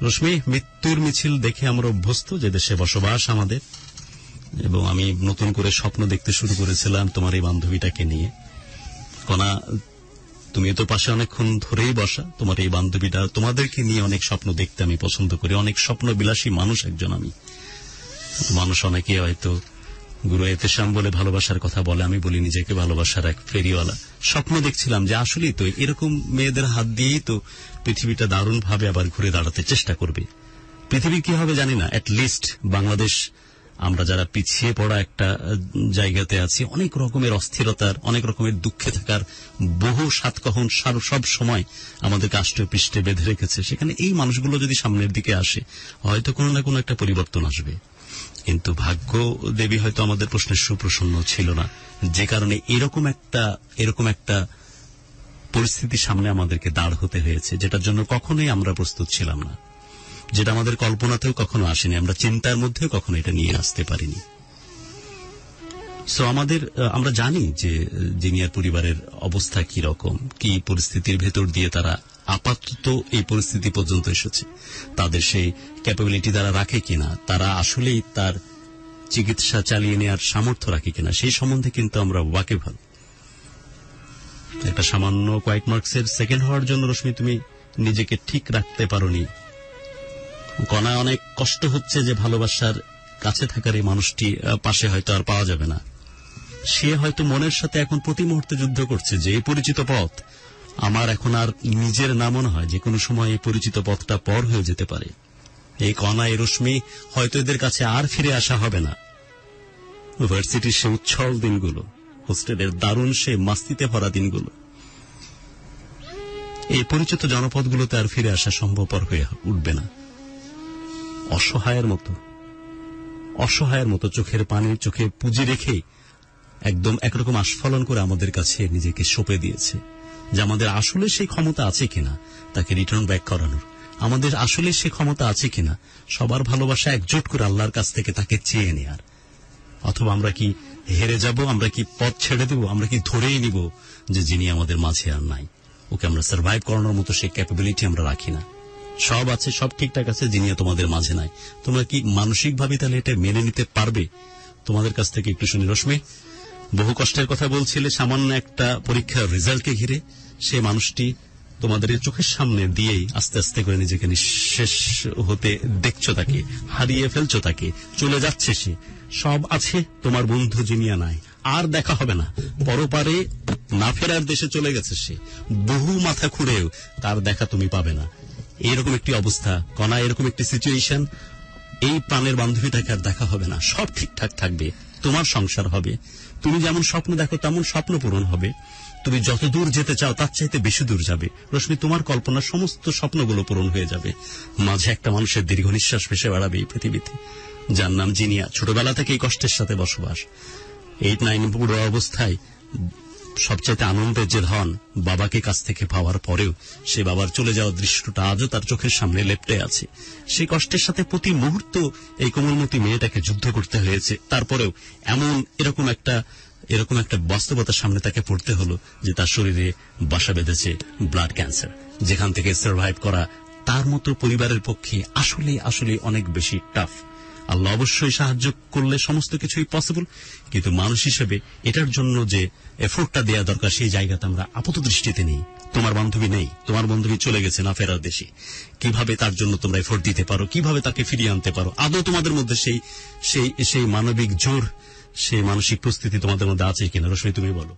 রশ্মি, মৃত্যুর মিছিল দেখে আমরা অভ্যস্ত, যে দেশে বসবাস আমাদের, এবং আমি নতুন করে স্বপ্ন দেখতে শুরু করেছিলাম তোমার এই বান্ধবীটাকে নিয়ে। কণা, তুমি তো পাশে অনেকক্ষণ ধরেই বসা, তোমার এই বান্ধবীটা, তোমাদেরকে নিয়ে অনেক স্বপ্ন দেখতে আমি পছন্দ করি। অনেক স্বপ্ন বিলাসী মানুষ একজন আমি। মানুষ অনেকে হয়তো গুরু এতেশাম বলে ভালোবাসার কথা বলে, আমি বলি নিজেকে ভালোবাসার এক ফেরিওয়ালা। স্বপ্ন দেখছিলাম যে আসলেই তো এরকম মেয়েদের হাত দিয়েই তো পৃথিবীটা দারুণ ভাবে আবার ঘুরে দাঁড়াতে চেষ্টা করবে। পৃথিবী কি হবে জানি না, অ্যাট লিস্ট বাংলাদেশ, আমরা যারা পিছিয়ে পড়া একটা জায়গাতে আছি, অনেক রকমের অস্থিরতার, অনেক রকমের দুঃখে থাকার বহু সাতকহন সব সময় আমাদের কাষ্ঠ পৃষ্ঠে বেঁধে রেখেছে, সেখানে এই মানুষগুলো যদি সামনের দিকে আসে, হয়তো কোনো না কোনো একটা পরিবর্তন আসবে। কিন্তু ভাগ্য দেবী হয়তো আমাদের প্রশ্নের সুপ্রসন্ন ছিল না, যে কারণে এরকম একটা পরিস্থিতির সামনে আমাদেরকে দাঁড় হতে হয়েছে, যেটার জন্য কখনোই আমরা প্রস্তুত ছিলাম না, যেটা আমাদের কল্পনাতেও কখনো আসেনি, আমরা চিন্তার মধ্যেও কখনো এটা নিয়ে আসতে পারিনি। সো আমরা জানি যে জিনিয়ার পরিবারের অবস্থা কি রকম, কি পরিস্থিতির ভেতর দিয়ে তারা আপাতত এই পরিস্থিতি পর্যন্ত এসেছে। তাদের সেই ক্যাপাবিলিটি তারা রাখে কিনা, তারা আসলেই তার চিকিৎসা চালিয়ে নেওয়ার সামর্থ্য রাখে কিনা, সেই সম্বন্ধে কিন্তু আমরা ওয়াকিবহাল। একটা সামান্য কয়েক মার্কসের সেকেন্ড হওয়ার জন্য রশ্মি তুমি নিজেকে ঠিক রাখতে পারোনি। কণা, অনেক কষ্ট হচ্ছে যে ভালোবাসার কাছে থাকার এই মানুষটি পাশে হয়তো আর পাওয়া যাবে না। সে হয়তো মনের সাথে এখন প্রতি মুহূর্তে যুদ্ধ করছে যে এই পরিচিত পথ আমার এখন আর নিজের না মনে হয়, যে কোনো সময় এই পরিচিত পথটা পর হয়ে যেতে পারে। এই কণা, এই রশ্মি হয়তো এদের কাছে আর ফিরে আসা হবে না। ভার্সিটির সে উচ্ছল দিনগুলো, হোস্টেলের দারুণ সে মাস্তিতে ভরা দিনগুলো, এই পরিচিত জনপদগুলোতে আর ফিরে আসা সম্ভবপর হয়ে উঠবে না। অসহায়ের মতো চোখের পানি চোখে পুঁজি রেখে একদম একরকম আস্ফলন করে আমাদের কাছে নিজেকে সঁপে দিয়েছে, যে আমাদের আসলে সেই ক্ষমতা আছে কিনা তাকে রিটার্ন ব্যাক করানোর, আমাদের আসলে সেই ক্ষমতা আছে কিনা সবার ভালোবাসা একজোট করে আল্লাহর কাছ থেকে তাকে চেয়ে নেয়ার। অথবা আমরা কি হেরে যাব, আমরা কি পথ ছেড়ে দেব, আমরা কি ধরেই নিব যে যিনি আমাদের মাঝে আর নাই, ওকে আমরা সার্ভাইভ করানোর মতো সেই ক্যাপাবিলিটি আমরা রাখি না। সব আছে, সব ঠিকঠাক আছে, যিনি তোমাদের মাঝে নাই। তোমরা কি মানসিকভাবে তাহলে এটা মেনে নিতে পারবে? তোমাদের কাছ থেকে একটু শুনি। রশ্মি, বহু কষ্টের কথা বলছিলে সামান্য একটা পরীক্ষার রেজাল্টকে ঘিরে, সে মানুষটি তোমাদের চোখের সামনে দিয়েই আস্তে আস্তে করে নিজেকে নিঃশেষ হতে দেখছো, তাকে হারিয়ে ফেলছো, তাকে চলে যাচ্ছে সে। সব আছে, তোমার বন্ধু জিনিয়া নাই, আর দেখা হবে না, পরপারে না ফেরার দেশে চলে গেছে সে, বহু মাথা খুঁড়েও তার দেখা তুমি পাবে না। এরকম একটি অবস্থা কণা, এরকম একটি সিচুয়েশন, এই প্রাণের বান্ধবীটাকে আর দেখা হবে না। সব ঠিকঠাক থাকবে, তোমার সংসার হবে, তুমি যেমন স্বপ্ন দেখো তেমন স্বপ্ন পূরণ হবে, তুমি যত দূর যেতে চাও তার চাইতে বেশি দূর যাবে। রশ্মি, তোমার কল্পনার সমস্ত স্বপ্নগুলো পূরণ হয়ে যাবে। মাঝে একটা মানুষের দীর্ঘ নিঃশ্বাস ভেসে বেড়াবে এই পৃথিবীতে, যার নাম জিনিয়া। ছোটবেলা থেকে এই কষ্টের সাথে বসবাস, 8-9 পুরো অবস্থায় সবচাইতে আনন্দের যে ধন বাবাকে কাছ থেকে পাওয়ার পরেও সে বাবার চলে যাওয়ার দৃশ্যটা আজও তার চোখের সামনে লেপ্টে আছে। সেই কষ্টের সাথে প্রতি মুহূর্ত এই কোমলমতি মেয়েটাকে যুদ্ধ করতে হয়েছে। তারপরেও এরকম একটা বাস্তবতার সামনে তাকে পড়তে হলো যে তার শরীরে বাসা বেঁধেছে ব্লাড ক্যান্সার, যেখান থেকে সার্ভাইভ করা তার মতো পরিবারের পক্ষে আসলে অনেক বেশি টাফ। আল্লাহ অবশ্যই সাহায্য করলে সমস্ত কিছুই পসিবল, কিন্তু মানুষ হিসেবে এটার জন্য যে এফোর্টটা দেওয়া দরকার সেই জায়গাতে আমরা আপাত দৃষ্টিতে নেই। তোমার বান্ধবী নেই, তোমার বান্ধবী চলে গেছে না ফেরার দেশে। কিভাবে তার জন্য তোমরা এফোর্ট দিতে পারো, কিভাবে তাকে ফিরিয়ে আনতে পারো, আদৌ তোমাদের মধ্যে সেই মানবিক জোর, সেই মানসিক প্রস্তুতি তোমাদের মধ্যে আছে কিনা? রশ্মি, তুমি বলো।